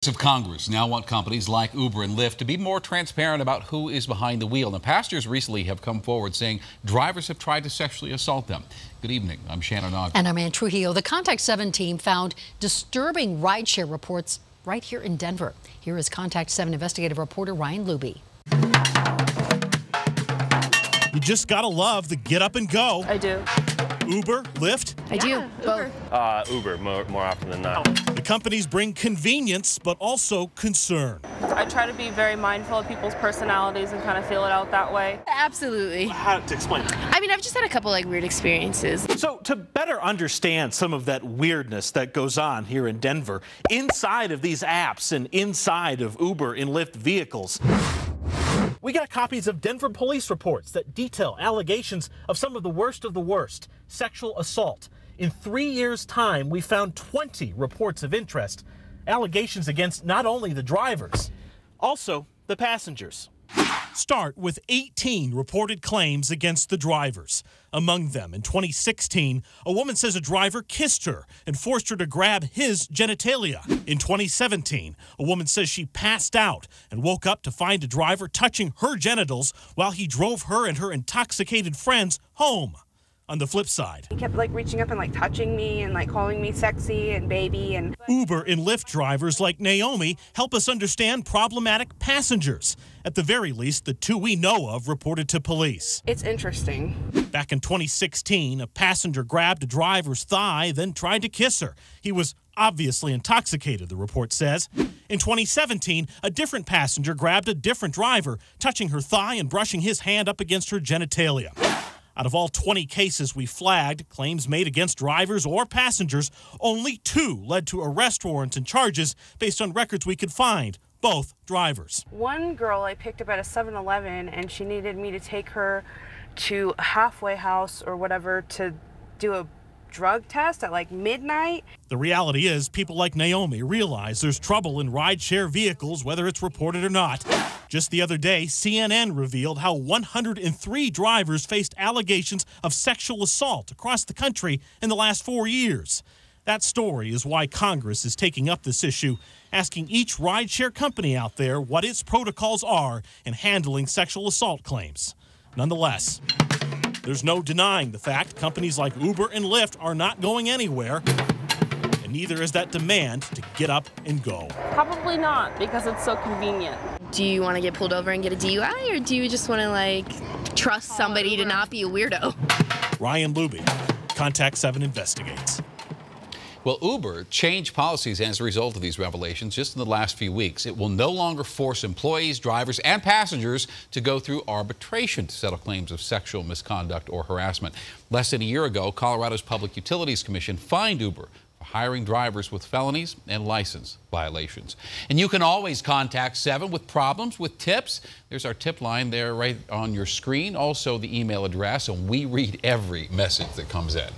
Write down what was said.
Of Congress now want companies like Uber and Lyft to be more transparent about who is behind the wheel. Now, pastors recently have come forward saying drivers have tried to sexually assault them. Good evening. I'm Shannon Ogden. And I'm Ann Trujillo. The Contact 7 team found disturbing rideshare reports right here in Denver. Here is Contact 7 investigative reporter Ryan Luby. You just gotta love the get up and go. I do. Uber, Lyft? I do. Both. Uber, more often than not. The companies bring convenience, but also concern. I try to be very mindful of people's personalities and kind of feel it out that way. Absolutely. How to explain it? I mean, I've just had a couple weird experiences. So to better understand some of that weirdness that goes on here in Denver, inside of these apps and inside of Uber and Lyft vehicles, we got copies of Denver police reports that detail allegations of some of the worst sexual assault. In 3 years' time, we found 20 reports of interest, allegations against not only the drivers, also the passengers. Start with 18 reported claims against the drivers. Among them, in 2016, a woman says a driver kissed her and forced her to grab his genitalia. In 2017, a woman says she passed out and woke up to find a driver touching her genitals while he drove her and her intoxicated friends home. On the flip side, he kept reaching up and touching me and calling me sexy and baby. And Uber and Lyft drivers like Naomi help us understand problematic passengers. At the very least, the two we know of reported to police. It's interesting. Back in 2016, a passenger grabbed a driver's thigh, then tried to kiss her. He was obviously intoxicated, the report says. In 2017, a different passenger grabbed a different driver, touching her thigh and brushing his hand up against her genitalia. Out of all 20 cases we flagged, claims made against drivers or passengers, only 2 led to arrest warrants and charges based on records we could find, both drivers. One girl I picked up at a 7-Eleven, and she needed me to take her to a halfway house or whatever to do a drug test at midnight. The reality is people like Naomi realize there's trouble in rideshare vehicles, whether it's reported or not. Just the other day, CNN revealed how 103 drivers faced allegations of sexual assault across the country in the last 4 years. That story is why Congress is taking up this issue, asking each rideshare company out there what its protocols are in handling sexual assault claims. Nonetheless, there's no denying the fact companies like Uber and Lyft are not going anywhere, and neither is that demand to get up and go. Probably not, because it's so convenient. Do you want to get pulled over and get a DUI, or do you just want to trust somebody to not be a weirdo? Ryan Luby, Contact 7 investigates. Well, Uber changed policies as a result of these revelations just in the last few weeks. It will no longer force employees, drivers, and passengers to go through arbitration to settle claims of sexual misconduct or harassment. Less than a year ago, Colorado's Public Utilities Commission fined Uber for hiring drivers with felonies and license violations. And you can always contact 7 with problems, with tips. There's our tip line there right on your screen. Also the email address, and we read every message that comes in.